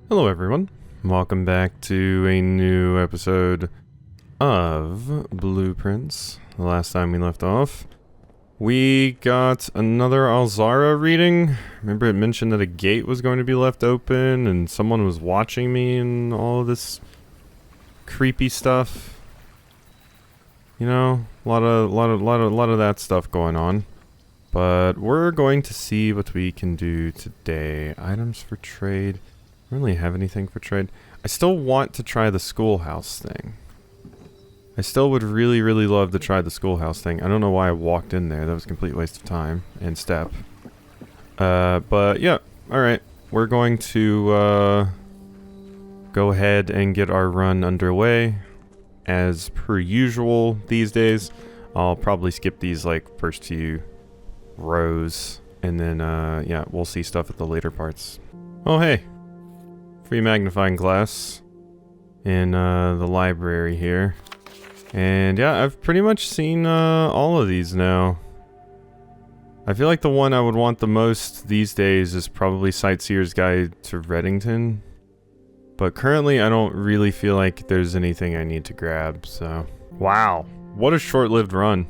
Hello everyone, welcome back to a new episode of Blueprints. The last time we left off, we got another Alzara reading. Remember it mentioned that a gate was going to be left open and someone was watching me and all of this creepy stuff. You know, a lot of that stuff going on. But we're going to see what we can do today. Items for trade. I don't really have anything for trade. I still want to try the schoolhouse thing. I still would really love to try the schoolhouse thing. I don't know why I walked in there. That was a complete waste of time and step. But yeah, alright. We're going to go ahead and get our run underway. As per usual these days. I'll probably skip these like first few rows. And then yeah, we'll see stuff at the later parts. Oh hey. Free magnifying glass in the library here. And yeah, I've pretty much seen all of these now. I feel like the one I would want the most these days is probably Sightseer's Guide to Reddington. But currently I don't really feel like there's anything I need to grab, so... Wow, what a short-lived run.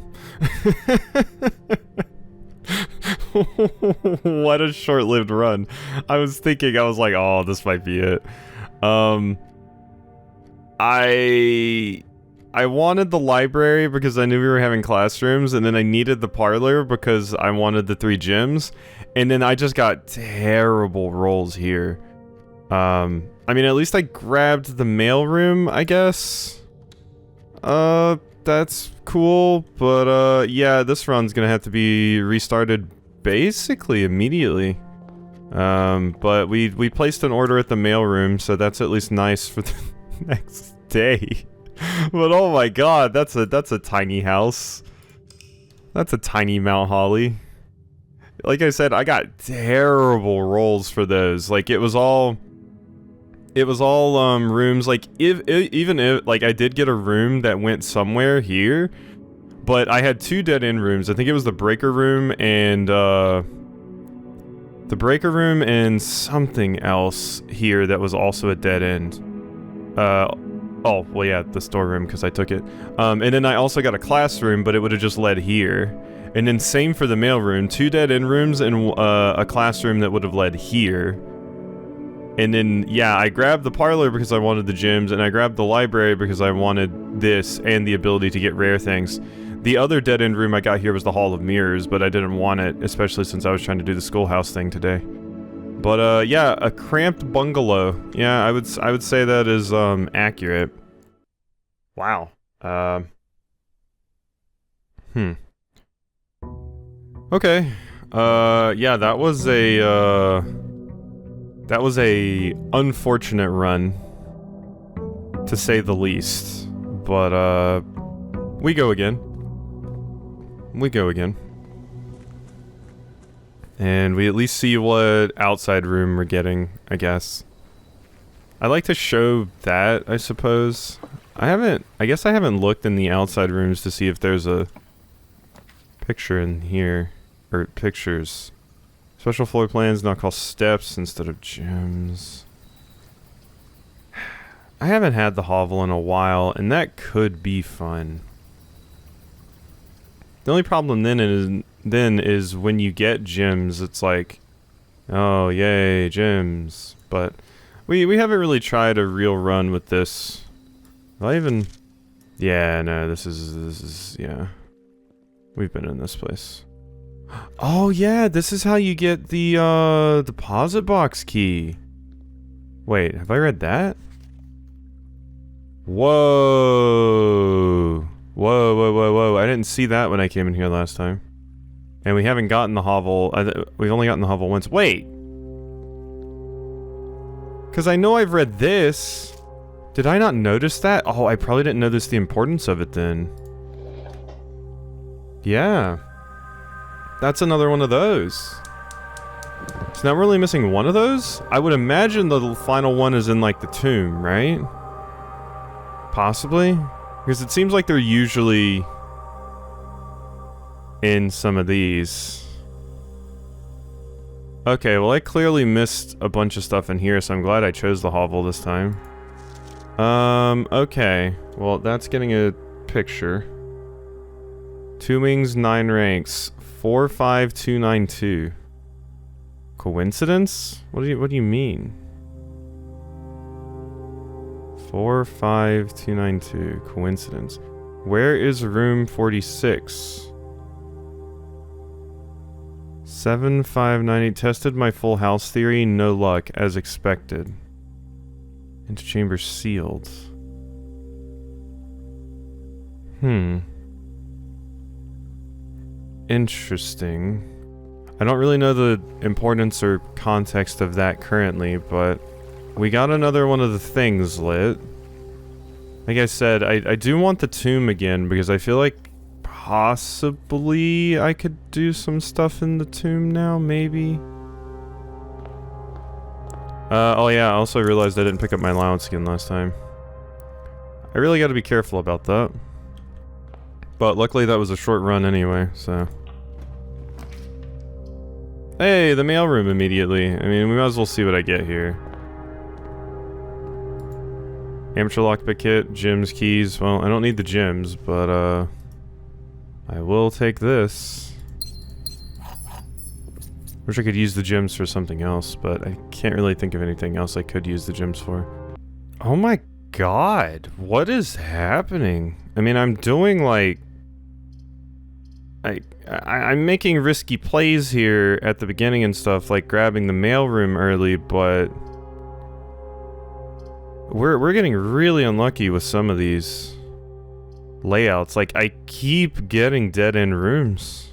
What a short-lived run. I was like, oh, this might be it. I wanted the library because I knew we were having classrooms, and then I needed the parlor because I wanted the 3 gyms, and then I just got terrible rolls here. I mean, at least I grabbed the mailroom, I guess. That's cool, but yeah, this run's gonna have to be restarted basically immediately. But we placed an order at the mailroom, so that's at least nice for the next day. But oh my god, that's a tiny house. That's a tiny Mount Holly. Like I said, I got terrible rolls for those. Like it was all rooms. Like even if like I did get a room that went somewhere here, but I had 2 dead-end rooms. I think it was the breaker room and something else here that was also a dead end. Oh, well yeah, the storeroom because I took it. And then I also got a classroom, but it would have just led here. And then same for the mailroom, 2 dead-end rooms and a classroom that would have led here. And then, yeah, I grabbed the parlor because I wanted the gyms, and I grabbed the library because I wanted this and the ability to get rare things. The other dead-end room I got here was the Hall of Mirrors, but I didn't want it, especially since I was trying to do the schoolhouse thing today. But, yeah, a cramped bungalow. Yeah, I would say that is, accurate. Wow. Okay. Yeah, that was a unfortunate run, to say the least. But, we go again. And we at least see what outside room we're getting, I guess. I'd like to show that, I suppose. I guess I haven't looked in the outside rooms to see if there's a picture in here. Or pictures. Special floor plans now call steps instead of gyms. I haven't had the hovel in a while, and that could be fun. The only problem then is when you get gyms, it's like, oh yay, gyms. But we haven't really tried a real run with this. Yeah, no, this is yeah. We've been in this place. Oh yeah, this is how you get the deposit box key. Wait, have I read that? Whoa. Whoa. I didn't see that when I came in here last time. And we haven't gotten the hovel. We've only gotten the hovel once. Wait! Because I know I've read this. Did I not notice that? Oh, I probably didn't notice the importance of it then. Yeah. That's another one of those. So now we're only missing one of those? I would imagine the final one is in, like, the tomb, right? Possibly? Because it seems like they're usually in some of these. Okay, well I clearly missed a bunch of stuff in here, so I'm glad I chose the hovel this time. Okay. Well, that's getting a picture. 2 wings, 9 ranks. 45292. Coincidence? What do you mean? 45292. Coincidence. Where is room 46? 7590. Tested my full house theory. No luck, as expected. Interchamber sealed. Interesting. I don't really know the importance or context of that currently, but we got another one of the things lit. Like I said, I do want the tomb again because I feel like possibly I could do some stuff in the tomb now, maybe? Oh yeah, I also realized I didn't pick up my allowance again last time. I really gotta be careful about that. But luckily that was a short run anyway, so... Hey, the mailroom immediately. I mean, we might as well see what I get here. Amateur lockpick kit, gems, keys. Well, I don't need the gems, but I will take this. Wish I could use the gems for something else, but I can't really think of anything else I could use the gems for. Oh my god, what is happening? I mean, I'm doing like... I'm making risky plays here at the beginning and stuff, like grabbing the mailroom early, but... We're getting really unlucky with some of these layouts. Like, I keep getting dead-end rooms.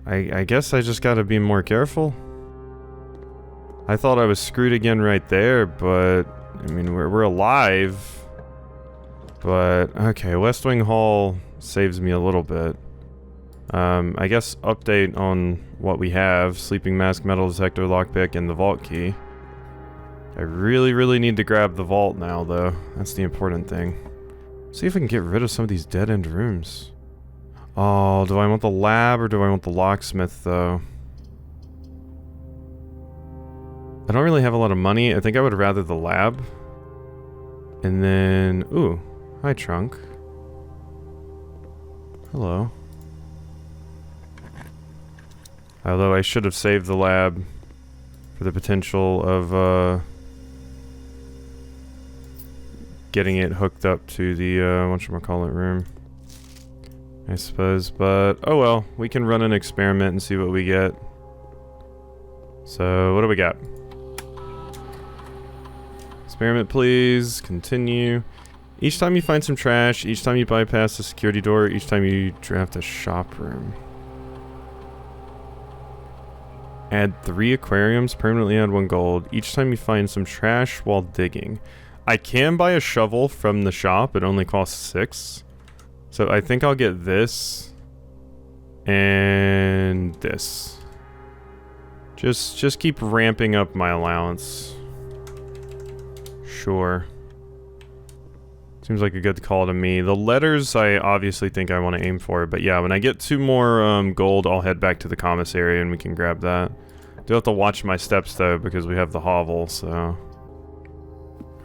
I guess I just gotta be more careful. I thought I was screwed again right there, but... I mean, we're alive. But, okay, West Wing Hall saves me a little bit. I guess update on what we have. Sleeping mask, metal detector, lockpick, and the vault key. I really need to grab the vault now, though. That's the important thing. See if I can get rid of some of these dead-end rooms. Oh, do I want the lab or do I want the locksmith, though? I don't really have a lot of money. I think I would rather the lab. And then... Ooh. Hi, Trunk. Hello. Although I should have saved the lab for the potential of, getting it hooked up to the, whatchamacallit room. I suppose, but oh well, we can run an experiment and see what we get. So, what do we got? Experiment, please. Continue. Each time you find some trash, each time you bypass a security door, each time you draft a shop room. Add 3 aquariums, permanently add 1 gold. Each time you find some trash while digging. I can buy a shovel from the shop, it only costs 6. So I think I'll get this. And this. Just keep ramping up my allowance. Sure. Seems like a good call to me. The letters I obviously think I want to aim for, but yeah, when I get 2 more gold, I'll head back to the commissary and we can grab that. Do have to watch my steps though, because we have the hovel, so...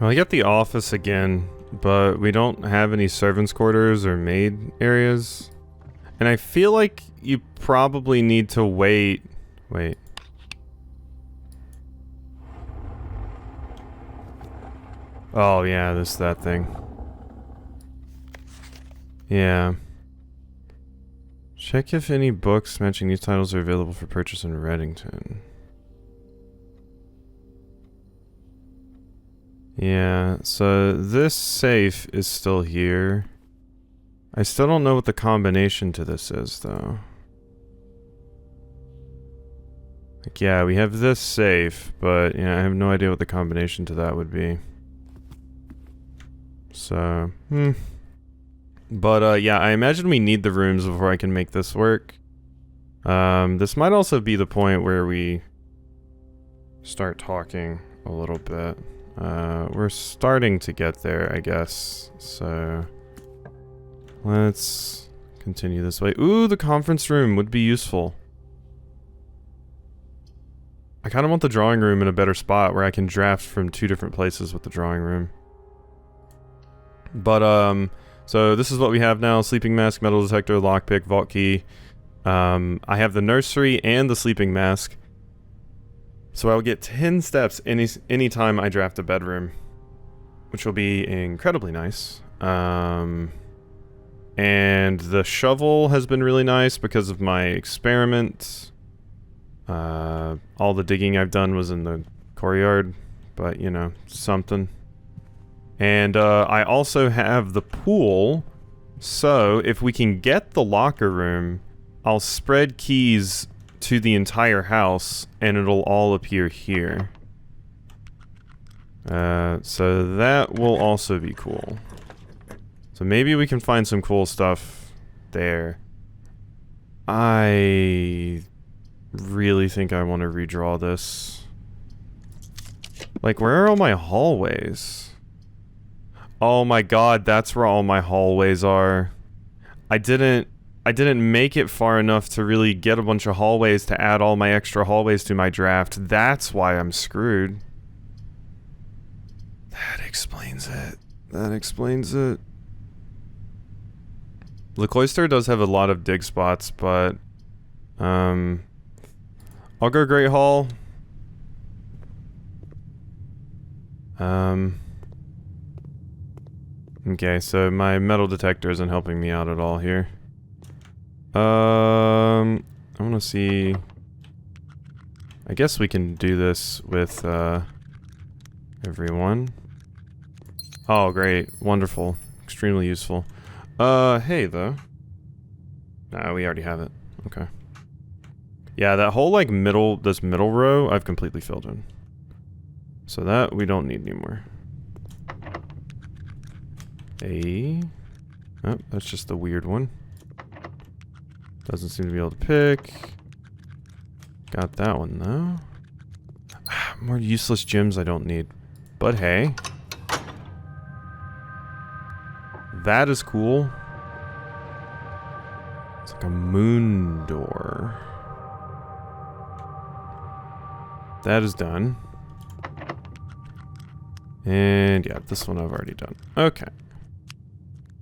Well, I get the office again, but we don't have any servants' quarters or maid areas. And I feel like you probably need to wait... Wait. Oh yeah, that thing. Yeah. Check if any books matching these titles are available for purchase in Reddington. Yeah, so this safe is still here. I still don't know what the combination to this is, though. Like, yeah, we have this safe, but, yeah, I have no idea what the combination to that would be. So, But, yeah, I imagine we need the rooms before I can make this work. This might also be the point where we start talking a little bit. We're starting to get there, I guess. So, let's continue this way. Ooh, the conference room would be useful. I kind of want the drawing room in a better spot where I can draft from 2 different places with the drawing room. But, so this is what we have now. Sleeping mask, metal detector, lockpick, vault key. I have the nursery and the sleeping mask. So I'll get 10 steps any time I draft a bedroom, which will be incredibly nice. And the shovel has been really nice because of my experiment. All the digging I've done was in the courtyard, but you know, something. And I also have the pool, so if we can get the locker room, I'll spread keys to the entire house and it'll all appear here. So that will also be cool. So maybe we can find some cool stuff there. I really think I want to redraw this. Like, where are all my hallways? Oh my god, that's where all my hallways are. I didn't make it far enough to really get a bunch of hallways to add all my extra hallways to my draft. That's why I'm screwed. That explains it. That explains it. The Cloister does have a lot of dig spots, but I'll go Great Hall. Okay, so my metal detector isn't helping me out at all here. I want to see. I guess we can do this with everyone. Oh, great. Wonderful. Extremely useful. Hey, though. Nah, we already have it. Okay. Yeah, that whole, like, this middle row, I've completely filled in. So that we don't need anymore. Oh, that's just the weird one. Doesn't seem to be able to pick. Got that one, though. More useless gems I don't need. But hey. That is cool. It's like a moon door. That is done. And yeah, this one I've already done. Okay.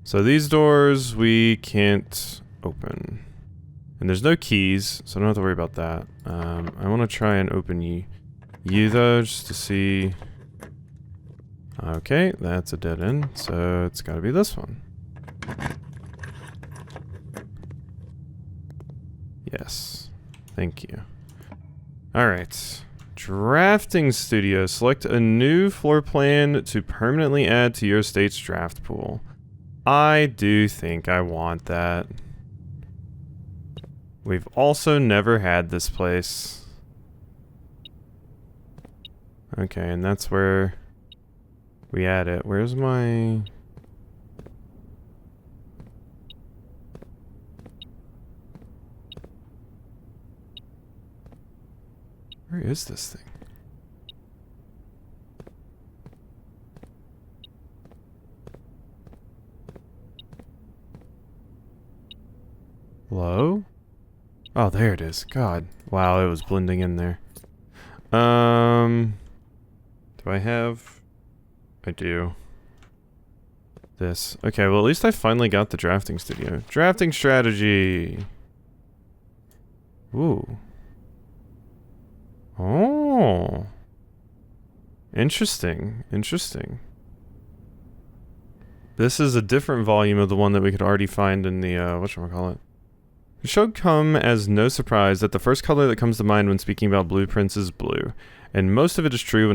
So these doors we can't open. And there's no keys, so I don't have to worry about that. I want to try and open you though, just to see. Okay, that's a dead end, so it's gotta be this one. Yes. Thank you. Alright. Drafting studio. Select a new floor plan to permanently add to your state's draft pool. I do think I want that. We've also never had this place. Okay, and that's where we add it. Where's my... Where is this thing? Hello? Oh, there it is. God. Wow, it was blending in there. Do I have... I do. This. Okay, well at least I finally got the drafting studio. Drafting strategy! Ooh. Oh. Interesting. Interesting. This is a different volume of the one that we could already find in the, whatchamacallit. It should come as no surprise that the first color that comes to mind when speaking about blueprints is blue. And most of it is true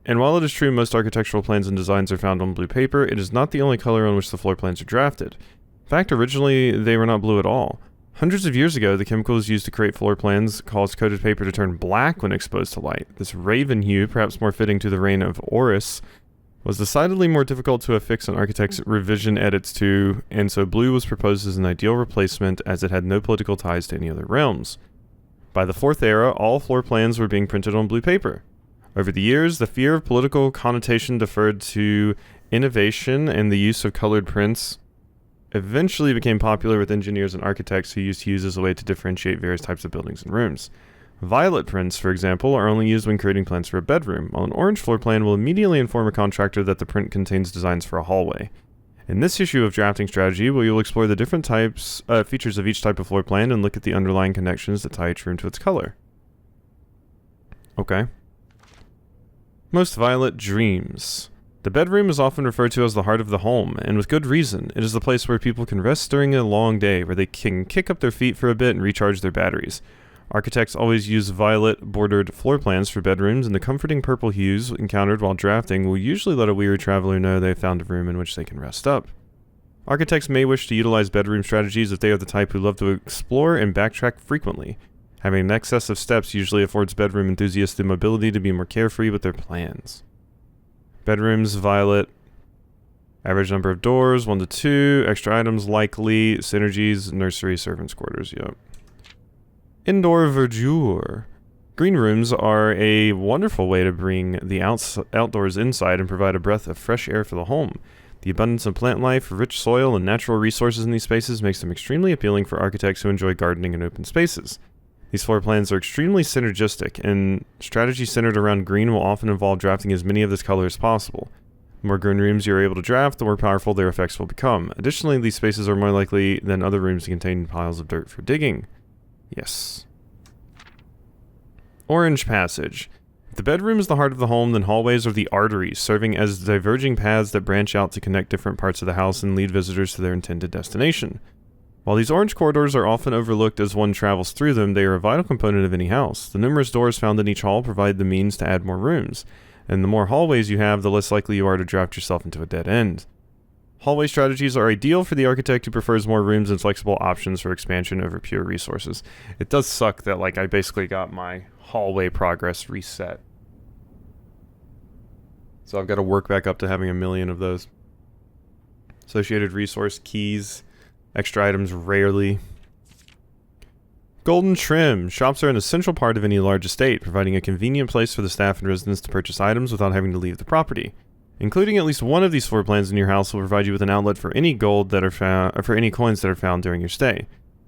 and while it is true most architectural plans and designs are found on blue paper, it is not the only color on which the floor plans are drafted. In fact, originally they were not blue at all. Hundreds of years ago, the chemicals used to create floor plans caused coated paper to turn black when exposed to light. This raven hue, perhaps more fitting to the reign of Horus, was decidedly more difficult to affix an architect's revision edits to, and so blue was proposed as an ideal replacement as it had no political ties to any other realms. By the Fourth Era, all floor plans were being printed on blue paper. Over the years, the fear of political connotation deferred to innovation, and the use of colored prints eventually became popular with engineers and architects who used hues as a way to differentiate various types of buildings and rooms. Violet prints, for example, are only used when creating plans for a bedroom, while an orange floor plan will immediately inform a contractor that the print contains designs for a hallway. In this issue of Drafting Strategy, we will explore the different features of each type of floor plan and look at the underlying connections that tie each room to its color. Okay. Most violet dreams. The bedroom is often referred to as the heart of the home, and with good reason. It is the place where people can rest during a long day, where they can kick up their feet for a bit and recharge their batteries. Architects always use violet-bordered floor plans for bedrooms, and the comforting purple hues encountered while drafting will usually let a weary traveler know they have found a room in which they can rest up. Architects may wish to utilize bedroom strategies if they are the type who love to explore and backtrack frequently. Having an excess of steps usually affords bedroom enthusiasts the mobility to be more carefree with their plans. Bedrooms, violet. Average number of doors, 1 to 2. Extra items, likely. Synergies, nursery, servants' quarters, yep. Indoor verdure. Green rooms are a wonderful way to bring the outdoors inside and provide a breath of fresh air for the home. The abundance of plant life, rich soil, and natural resources in these spaces makes them extremely appealing for architects who enjoy gardening in open spaces. These floor plans are extremely synergistic, and strategy centered around green will often involve drafting as many of this color as possible. The more green rooms you are able to draft, the more powerful their effects will become. Additionally, these spaces are more likely than other rooms to contain piles of dirt for digging. Yes. Orange passage. If the bedroom is the heart of the home, then hallways are the arteries, serving as diverging paths that branch out to connect different parts of the house and lead visitors to their intended destination. While these orange corridors are often overlooked as one travels through them, they are a vital component of any house. The numerous doors found in each hall provide the means to add more rooms, and the more hallways you have, the less likely you are to draft yourself into a dead end. Hallway strategies are ideal for the architect who prefers more rooms and flexible options for expansion over pure resources. It does suck that, I basically got my hallway progress reset. So I've got to work back up to having 1 million of those. Associated resource keys. Extra items rarely. Golden trim. Shops are an essential part of any large estate, providing a convenient place for the staff and residents to purchase items without having to leave the property. Including at least one of these floor plans in your house will provide you with an outlet for any gold that are for any coins that are found during your stay.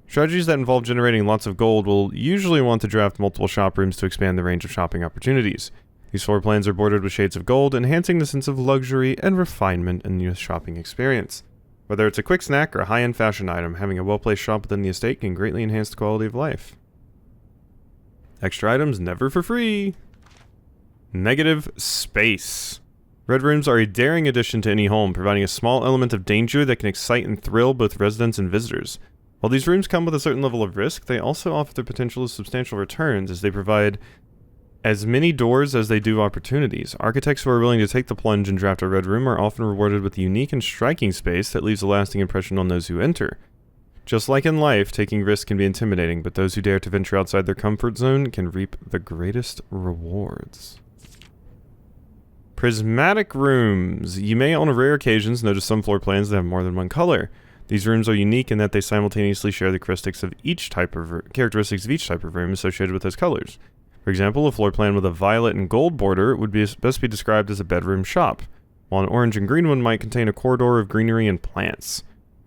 Strategies that involve generating lots of gold will usually want to draft multiple shop rooms to expand the range of shopping opportunities. These floor plans are bordered with shades of gold, enhancing the sense of luxury and refinement in your shopping experience. Whether it's a quick snack or a high-end fashion item, having a well-placed shop within the estate can greatly enhance the quality of life. Extra items never for free. Negative space. Red rooms are a daring addition to any home, providing a small element of danger that can excite and thrill both residents and visitors. While these rooms come with a certain level of risk, they also offer the potential of substantial returns as they provide as many doors as they do opportunities. Architects who are willing to take the plunge and draft a red room are often rewarded with a unique and striking space that leaves a lasting impression on those who enter. Just like in life, taking risks can be intimidating, but those who dare to venture outside their comfort zone can reap the greatest rewards. Prismatic rooms. You may on rare occasions notice some floor plans that have more than one color. These rooms are unique in that they simultaneously share the characteristics of each type of room associated with those colors. For example, a floor plan with a violet and gold border would best be described as a bedroom shop, while an orange and green one might contain a corridor of greenery and plants.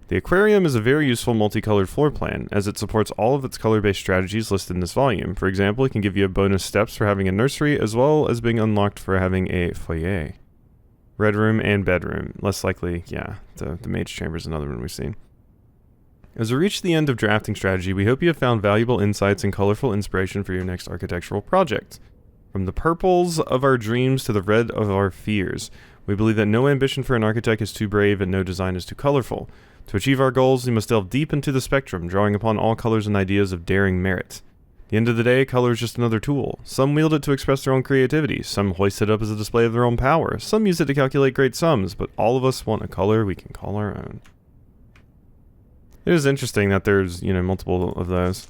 The aquarium is a very useful multicolored floor plan, as it supports all of its color-based strategies listed in this volume. For example, it can give you bonus steps for having a nursery, as well as being unlocked for having a foyer. Red room and bedroom. Less likely, the mage chamber is another one we've seen. As we reach the end of drafting strategy, we hope you have found valuable insights and colorful inspiration for your next architectural project. From the purples of our dreams to the red of our fears, we believe that no ambition for an architect is too brave and no design is too colorful. To achieve our goals, we must delve deep into the spectrum, drawing upon all colors and ideas of daring merit. At the end of the day, color is just another tool. Some wield it to express their own creativity, some hoist it up as a display of their own power, some use it to calculate great sums, but all of us want a color we can call our own. It is interesting that there's, multiple of those.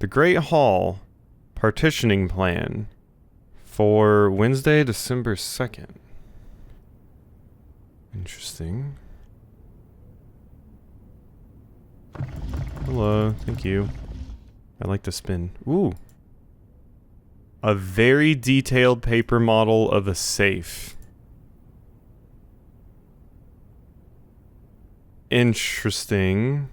The Great Hall partitioning plan for Wednesday, December 2nd. Interesting. Hello, thank you. I like to spin. Ooh. A very detailed paper model of a safe. Interesting.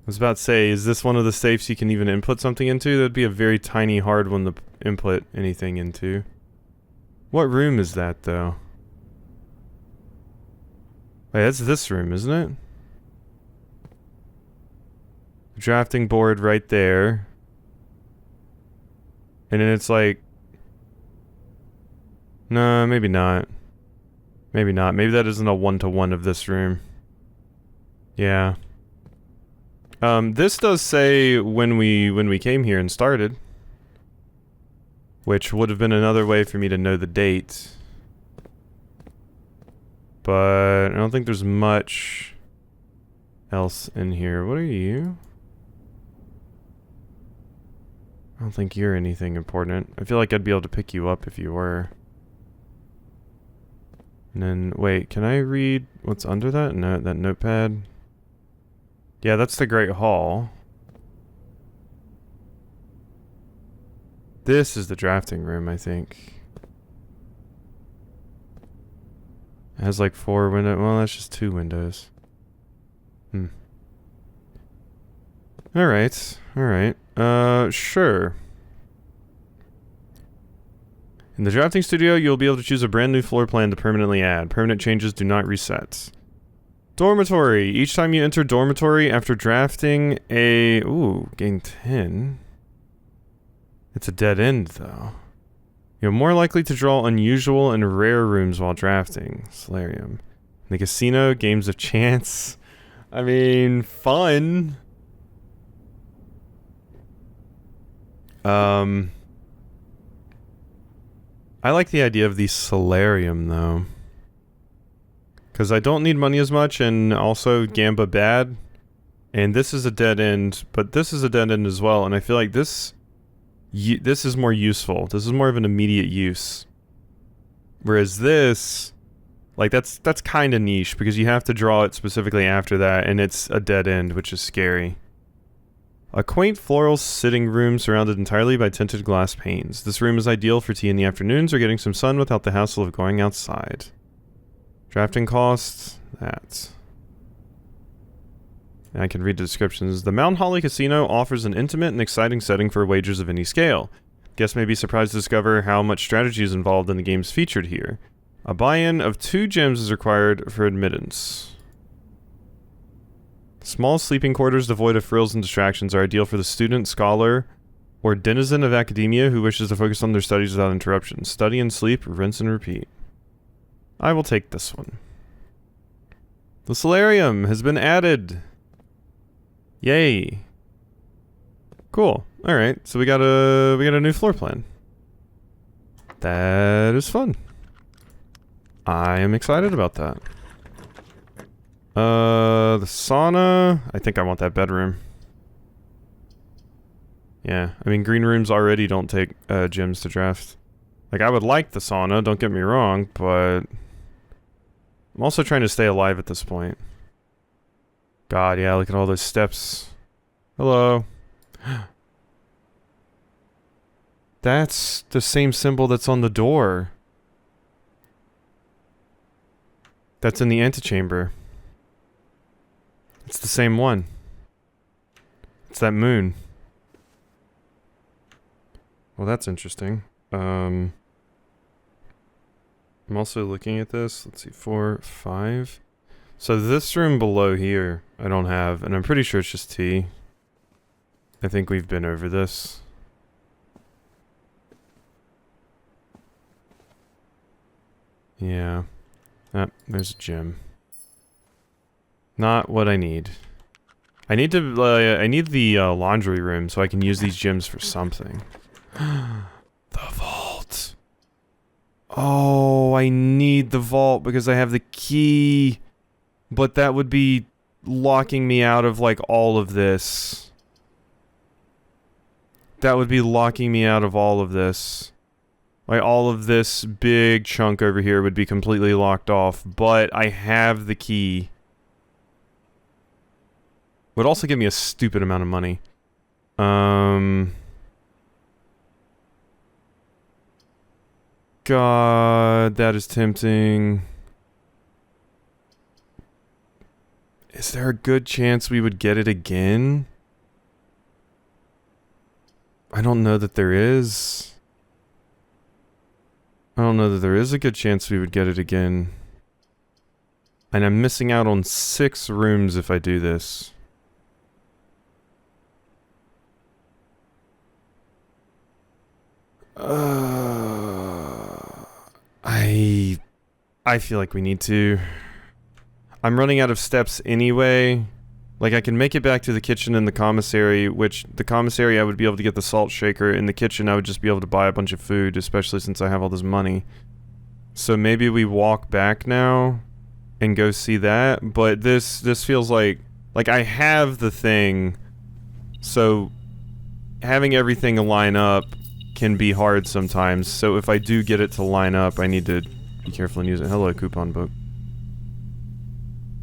was about to say, is this one of the safes you can even input something into? That'd be a very tiny hard one to input anything into. What room is that, though? Wait, that's this room, isn't it? Drafting board right there. And then it's like... No, maybe not. Maybe not. Maybe that isn't a one-to-one of this room. Yeah. This does say when we came here and started. Which would have been another way for me to know the date. But I don't think there's much else in here. What are you? I don't think you're anything important. I feel like I'd be able to pick you up if you were. And then, wait, can I read what's under that? No, that notepad. Yeah, that's the Great Hall. This is the drafting room, I think. It has like 4 windows. Well, that's just 2 windows. Alright, alright. Sure. In the drafting studio, you'll be able to choose a brand new floor plan to permanently add. Permanent changes do not reset. Dormitory. Each time you enter dormitory after drafting a... Ooh, gain 10. It's a dead end, though. You're more likely to draw unusual and rare rooms while drafting. Solarium. In the casino, games of chance. I mean, fun. I like the idea of the solarium, though. Because I don't need money as much, and also Gamba bad. And this is a dead end, but this is a dead end as well, and I feel like this is more useful. This is more of an immediate use. Whereas this, like, that's kind of niche, because you have to draw it specifically after that, and it's a dead end, which is scary. A quaint floral sitting room surrounded entirely by tinted glass panes. This room is ideal for tea in the afternoons or getting some sun without the hassle of going outside. Drafting costs, that. And I can read the descriptions. The Mount Holly Casino offers an intimate and exciting setting for wagers of any scale. Guests may be surprised to discover how much strategy is involved in the games featured here. A buy-in of 2 gems is required for admittance. Small sleeping quarters devoid of frills and distractions are ideal for the student, scholar, or denizen of academia who wishes to focus on their studies without interruption. Study and sleep, rinse and repeat. I will take this one. The solarium has been added. Yay. Cool. Alright, so we got a new floor plan. That is fun. I am excited about that. The sauna. I think I want that bedroom. Yeah, I mean, green rooms already don't take gems to draft. Like, I would like the sauna, don't get me wrong, but I'm also trying to stay alive at this point. God, yeah, look at all those steps. Hello. That's the same symbol that's on the door. That's in the antechamber. It's the same one. It's that moon. Well, that's interesting. I'm also looking at this. Let's see, 4, 5. So this room below here, I don't have, and I'm pretty sure it's just tea. I think we've been over this. Yeah. Ah, there's a gym. Not what I need. I need to, I need the laundry room so I can use these gems for something. The vault. Oh, I need the vault because I have the key. But that would be locking me out of, like, all of this. That would be locking me out of all of this. Like, all of this big chunk over here would be completely locked off. But I have the key. Would also give me a stupid amount of money. God, that is tempting. Is there a good chance we would get it again? I don't know that there is. I don't know that there is a good chance we would get it again. And I'm missing out on 6 rooms if I do this. I feel like we need to. I'm running out of steps anyway. Like, I can make it back to the kitchen and the commissary, which the commissary I would be able to get the salt shaker. In the kitchen I would just be able to buy a bunch of food, especially since I have all this money. So maybe we walk back now and go see that, but this feels like I have the thing, so having everything line up can be hard sometimes. So if I do get it to line up, I need to be careful and use it. Hello, coupon book.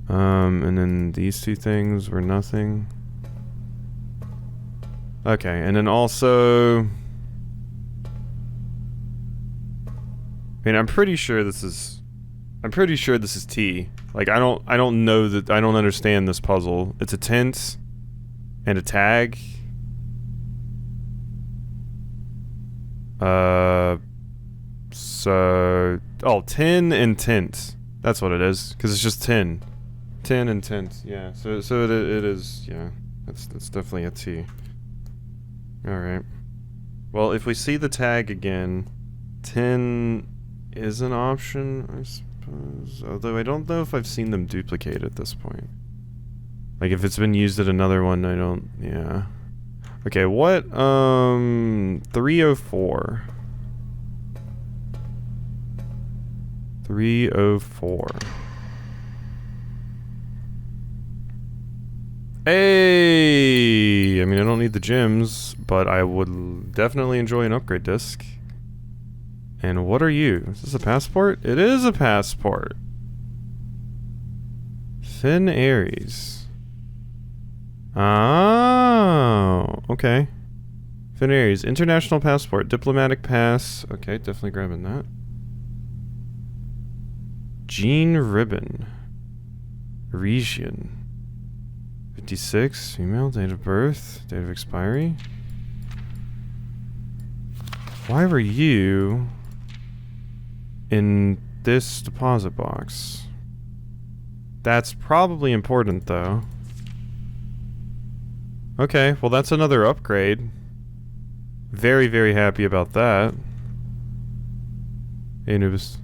And then these 2 things were nothing. Okay, and then also, I mean, I'm pretty sure this is T. Like, I don't know that, I don't understand this puzzle. It's a tent and a tag. So, oh, tin and tent. That's what it is, because it's just tin. Tin and tent, yeah. So it is, yeah. That's definitely a T. Alright. Well, if we see the tag again, tin is an option, I suppose. Although I don't know if I've seen them duplicate at this point. Like, if it's been used at another one, I don't, yeah. Okay, what, 304. 304. Hey! I mean, I don't need the gems, but I would definitely enjoy an upgrade disc. And what are you? Is this a passport? It is a passport. Finn Aries. Oh, okay. Finn Aries, international passport, diplomatic pass. Okay, definitely grabbing that. Jean Ribbon. Region. 56, female, date of birth, date of expiry. Why were you in this deposit box? That's probably important, though. Okay, well that's another upgrade. Very, very happy about that. Anubis.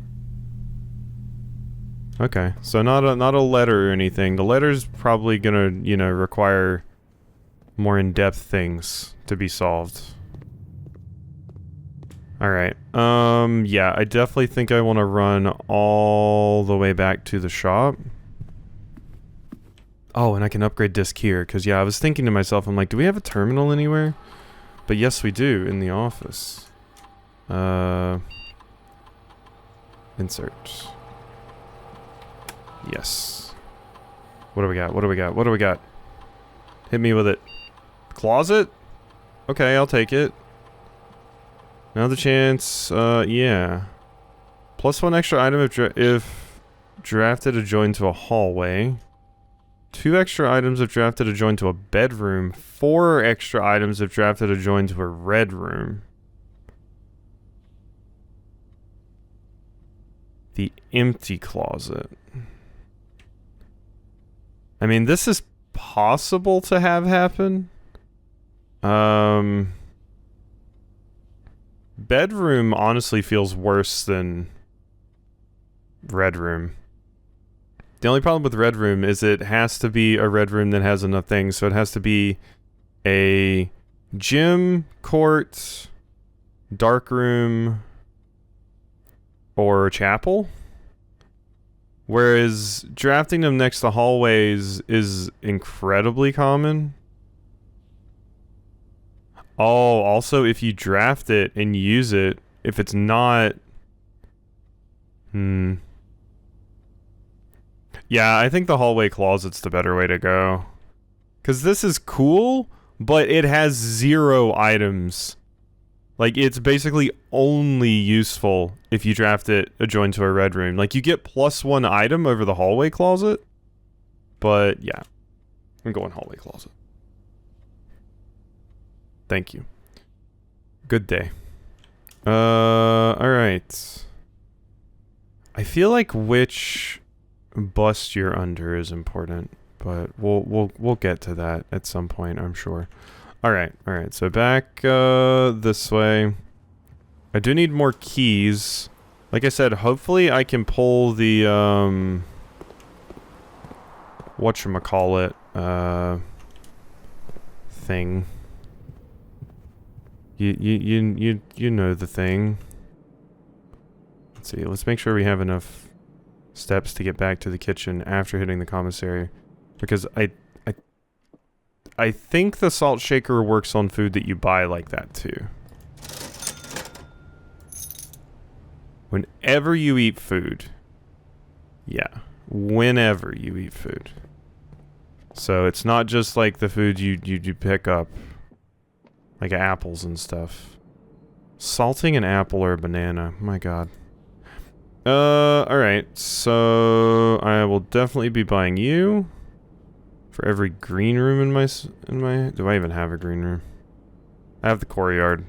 Okay, so not a letter or anything. The letter's probably gonna, you know, require more in-depth things to be solved. Alright, yeah, I definitely think I want to run all the way back to the shop. Oh, and I can upgrade disc here, because yeah, I was thinking to myself, I'm like, do we have a terminal anywhere? But yes, we do, in the office. Insert. Yes. What do we got? What do we got? What do we got? Hit me with it. Closet? Okay, I'll take it. Another chance, yeah. +1 extra item if drafted adjoined to a hallway. 2 extra items if drafted adjoined to a bedroom. 4 extra items if drafted adjoined to a red room. The empty closet. I mean, this is possible to have happen. Bedroom honestly feels worse than red room. The only problem with red room is it has to be a red room that has enough things. So it has to be a gym, court, dark room, or chapel. Whereas drafting them next to hallways is incredibly common. Oh, also if you draft it and use it, if it's not... Yeah, I think the hallway closet's the better way to go. Because this is cool, but it has 0 items. Like, it's basically only useful if you draft it adjoined to a red room. Like, you get +1 item over the hallway closet, But yeah, I'm going hallway closet. Thank you. Good day. Alright. I feel like which bust you're under is important, but we'll get to that at some point, I'm sure. Alright, so back this way. I do need more keys. Like I said, hopefully I can pull the whatchamacallit thing. You know the thing. Let's see, let's make sure we have enough steps to get back to the kitchen after hitting the commissary. Because I think the salt shaker works on food that you buy like that too. Whenever you eat food. Yeah. Whenever you eat food. So it's not just like the food you pick up. Like apples and stuff. Salting an apple or a banana. My god. Alright. So I will definitely be buying you. For every green room in my... Do I even have a green room? I have the courtyard.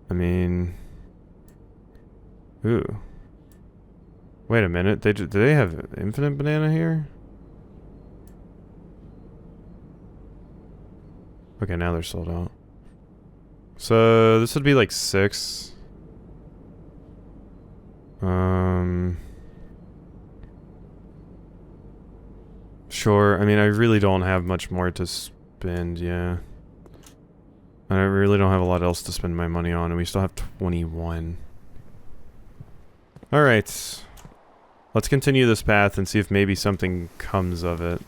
I mean... Ooh. Wait a minute. Do they have infinite banana here? Okay, now they're sold out. So this would be like 6. Sure. I mean, I really don't have much more to spend, yeah. I really don't have a lot else to spend my money on, and we still have 21. Alright. Let's continue this path and see if maybe something comes of it.